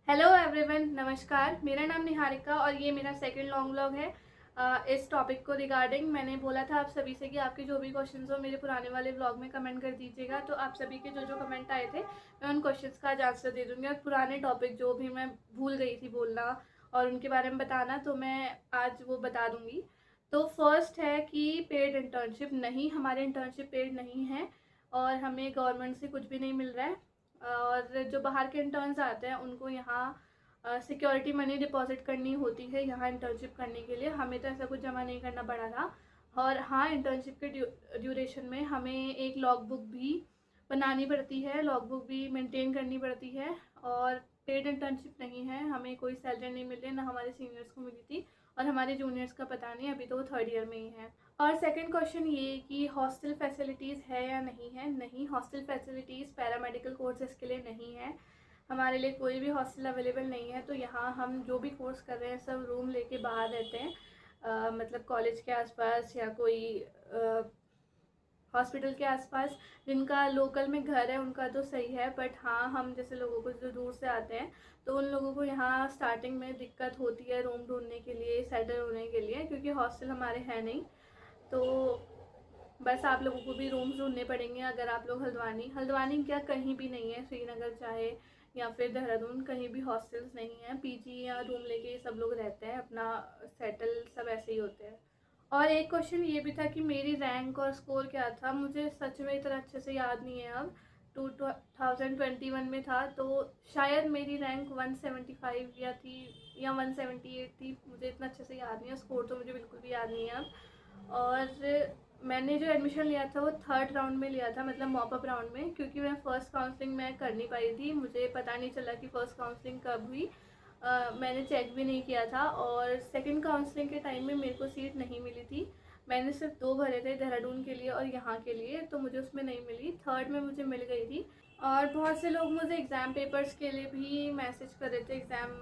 Hello everyone, नमस्कार। मेरा नाम निहारिका और ये मेरा सेकंड लॉन्ग व्लॉग है। इस टॉपिक को रिगार्डिंग मैंने बोला था आप सभी से कि आपके जो भी क्वेश्चंस हो मेरे पुराने वाले व्लॉग में कमेंट कर दीजिएगा। तो आप सभी के जो जो कमेंट आए थे मैं उन क्वेश्चंस का आज आंसर दे दूँगी और पुराने टॉपिक जो भी मैं भूल गई थी बोलना और उनके बारे में बताना, तो मैं आज वो बता दूँगी। तो फर्स्ट है कि पेड इंटर्नशिप नहीं, हमारे इंटर्नशिप पेड नहीं है और हमें गवर्नमेंट से कुछ भी नहीं मिल रहा है। और जो बाहर के इंटर्न्स आते हैं उनको यहाँ सिक्योरिटी मनी डिपॉजिट करनी होती है यहाँ इंटर्नशिप करने के लिए। हमें तो ऐसा कुछ जमा नहीं करना पड़ा था। और हाँ, इंटर्नशिप के ड्यूरेशन में हमें एक लॉग बुक भी बनानी पड़ती है, लॉग बुक भी मेंटेन करनी पड़ती है। और पेड इंटर्नशिप नहीं है, हमें कोई सैलरी नहीं मिल रही, ना हमारे सीनियर्स को मिली थी और हमारे जूनियर्स का पता नहीं, अभी तो वो थर्ड ईयर में ही है। और सेकंड क्वेश्चन ये कि हॉस्टल फैसिलिटीज़ है या नहीं है। नहीं, हॉस्टल फैसिलिटीज़ पैरामेडिकल कोर्सेज़ के लिए नहीं है, हमारे लिए कोई भी हॉस्टल अवेलेबल नहीं है। तो यहाँ हम जो भी कोर्स कर रहे हैं सब रूम लेके बाहर रहते हैं, मतलब कॉलेज के आसपास या कोई हॉस्पिटल के आसपास। जिनका लोकल में घर है उनका तो सही है, बट हाँ, हम जैसे लोगों को जो दूर से आते हैं तो उन लोगों को यहाँ स्टार्टिंग में दिक्कत होती है रूम ढूंढने के लिए, सेटल होने के लिए, क्योंकि हॉस्टल हमारे हैं नहीं। तो बस आप लोगों को भी रूम्स ढूंढने पड़ेंगे अगर आप लोग हल्द्वानी क्या कहीं भी नहीं है, श्रीनगर चाहे या फिर देहरादून, कहीं भी हॉस्टल्स नहीं है। पीजी या रूम लेके सब लोग रहते हैं, अपना सेटल सब ऐसे ही होते हैं। और एक क्वेश्चन ये भी था कि मेरी रैंक और स्कोर क्या था। मुझे सच में इतना अच्छे से याद नहीं है अब। 2021 में था तो शायद मेरी रैंक 175 या थी या 178 थी, मुझे इतना अच्छे से याद नहीं है। स्कोर तो मुझे बिल्कुल भी याद नहीं है अब। और मैंने जो एडमिशन लिया था वो थर्ड राउंड में लिया था, मतलब मॉपअप राउंड में, क्योंकि मैं फ़र्स्ट काउंसलिंग मैं कर नहीं पाई थी। मुझे पता नहीं चला कि फ़र्स्ट काउंसलिंग कब हुई। मैंने चेक भी नहीं किया था। और सेकंड काउंसलिंग के टाइम में मेरे को सीट नहीं मिली थी। मैंने सिर्फ 2 भरे थे, देहरादून के लिए और यहाँ के लिए, तो मुझे उसमें नहीं मिली। थर्ड में मुझे मिल गई थी। और बहुत से लोग मुझे एग्ज़ाम पेपर्स के लिए भी मैसेज कर रहे थे, एग्ज़ाम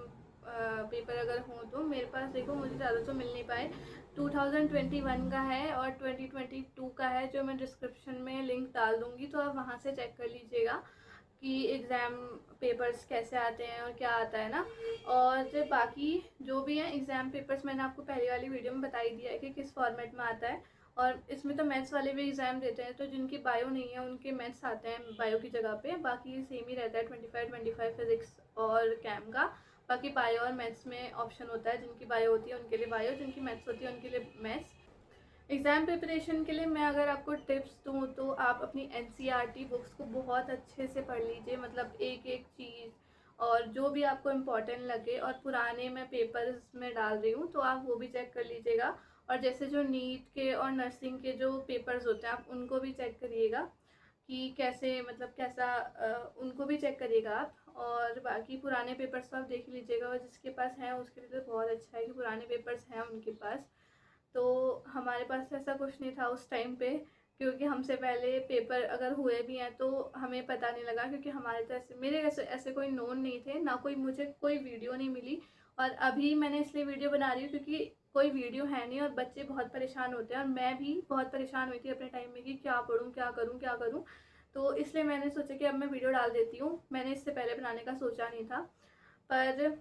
पेपर अगर हों तो। मेरे पास देखो, मुझे ज़्यादा तो मिल नहीं पाए। 2021 का है और 2022 का है, जो मैं डिस्क्रिप्शन में लिंक डाल दूँगी, तो आप वहाँ से चेक कर लीजिएगा कि एग्ज़ाम पेपर्स कैसे आते हैं और क्या आता है ना। और बाकी जो भी है एग्ज़ाम पेपर्स मैंने आपको पहले वाली वीडियो में बता ही दिया है कि किस फॉर्मेट में आता है। और इसमें तो मैथ्स वाले भी एग्ज़ाम देते हैं, तो जिनकी बायो नहीं है उनके मैथ्स आते हैं बायो की जगह पे। बाकी सेम ही रहता है, 25 फिज़िक्स और कैम का। बाकी बायो और मैथ्स में ऑप्शन होता है, जिनकी बायो होती है उनके लिए बायो, जिनकी मैथ्स होती है उनके लिए मैथ्स। एग्ज़ाम प्रिपरेशन के लिए मैं अगर आपको टिप्स दूँ तो आप अपनी एनसीईआरटी बुक्स को बहुत अच्छे से पढ़ लीजिए, मतलब एक एक चीज़, और जो भी आपको इम्पोर्टेंट लगे। और पुराने मैं पेपर्स में डाल रही हूँ तो आप वो भी चेक कर लीजिएगा। और जैसे जो नीट के और नर्सिंग के जो पेपर्स होते हैं आप उनको भी चेक करिएगा कि कैसे, मतलब कैसा, उनको भी चेक करिएगा आप। और बाकी पुराने पेपर्स तो आप देख लीजिएगा, और जिसके पास हैं उसके लिए तो बहुत अच्छा है कि पुराने पेपर्स हैं उनके पास। तो हमारे पास ऐसा कुछ नहीं था उस टाइम पे, क्योंकि हमसे पहले पेपर अगर हुए भी हैं तो हमें पता नहीं लगा, क्योंकि हमारे तो ऐसे मेरे ऐसे कोई नोन नहीं थे, ना कोई मुझे कोई वीडियो नहीं मिली। और अभी मैंने इसलिए वीडियो बना रही हूँ क्योंकि कोई वीडियो है नहीं और बच्चे बहुत परेशान होते हैं, और मैं भी बहुत परेशान हुई थी अपने टाइम में कि क्या पढ़ूँ, क्या करूँ, क्या करूँ। तो इसलिए मैंने सोचा कि अब मैं वीडियो डाल देती हूँ। मैंने इससे पहले बनाने का सोचा नहीं था। पर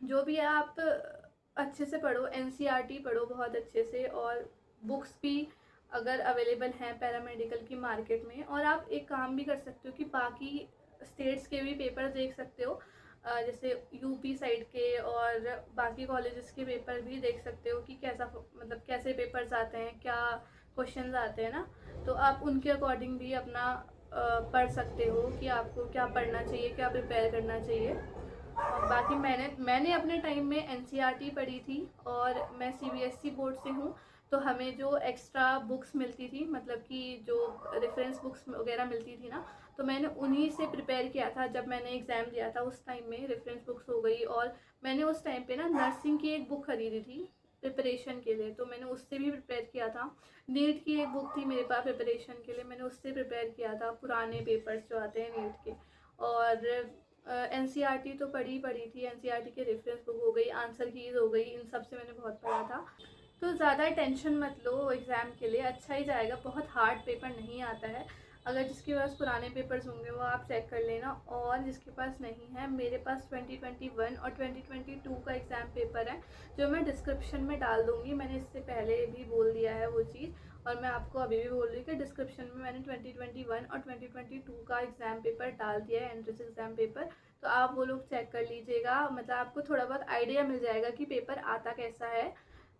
जो भी है आप अच्छे से पढ़ो, एनसीईआरटी पढ़ो बहुत अच्छे से। और बुक्स भी अगर अवेलेबल हैं पैरामेडिकल की मार्केट में। और आप एक काम भी कर सकते हो कि बाकी स्टेट्स के भी पेपर देख सकते हो, जैसे यूपी साइड के और बाकी कॉलेजेस के पेपर भी देख सकते हो कि कैसा, मतलब कैसे पेपर्स आते हैं, क्या क्वेश्चंस आते हैं ना। तो आप उनके अकॉर्डिंग भी अपना पढ़ सकते हो कि आपको क्या पढ़ना चाहिए, क्या प्रिपेयर करना चाहिए। और बाकी मैंने अपने टाइम में एनसीईआरटी पढ़ी थी और मैं सीबीएसई बोर्ड से हूँ। तो हमें जो एक्स्ट्रा बुक्स मिलती थी, मतलब कि जो रेफरेंस बुक्स वगैरह मिलती थी ना, तो मैंने उन्हीं से प्रिपेयर किया था जब मैंने एग्ज़ाम दिया था। उस टाइम में रेफरेंस बुक्स हो गई, और मैंने उस टाइम पे ना नर्सिंग की एक बुक खरीदी थी प्रिपरेशन के लिए, तो मैंने उससे भी प्रिपेयर किया था। नीट की एक बुक थी मेरे पास प्रिपरेशन के लिए, मैंने उससे प्रिपेयर किया था पुराने पेपर्स जो आते हैं नीट के। और एनसीईआरटी तो पढ़ी थी, एनसीईआरटी के रेफरेंस बुक हो गई, आंसर कीज हो गई, इन सब से मैंने बहुत पढ़ा था। तो ज़्यादा टेंशन मत लो, एग्ज़ाम के लिए अच्छा ही जाएगा, बहुत हार्ड पेपर नहीं आता है। अगर जिसके पास पुराने पेपर्स होंगे वो आप चेक कर लेना, और जिसके पास नहीं है, मेरे पास 2021 और 2022 का एग्ज़ाम पेपर है जो मैं डिस्क्रिप्शन में डाल दूँगी। मैंने इससे पहले भी बोल दिया है वो चीज़, और मैं आपको अभी भी बोल रही हूँ कि डिस्क्रिप्शन में मैंने 2021 और 2022 का एग्ज़ाम पेपर डाल दिया है, एंट्रेंस एग्ज़ाम पेपर। तो आप वो लोग चेक कर लीजिएगा, मतलब आपको थोड़ा बहुत आइडिया मिल जाएगा कि पेपर आता कैसा है।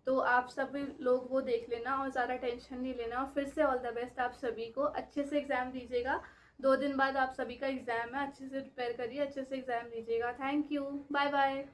तो आप सभी लोग वो देख लेना और ज़्यादा टेंशन नहीं लेना, और फिर से ऑल द बेस्ट आप सभी को। अच्छे से एग्ज़ाम दीजिएगा, 2 दिन बाद आप सभी का एग्ज़ाम है, अच्छे से प्रिपेयर करिए, अच्छे से एग्ज़ाम दीजिएगा। Thank you, bye bye.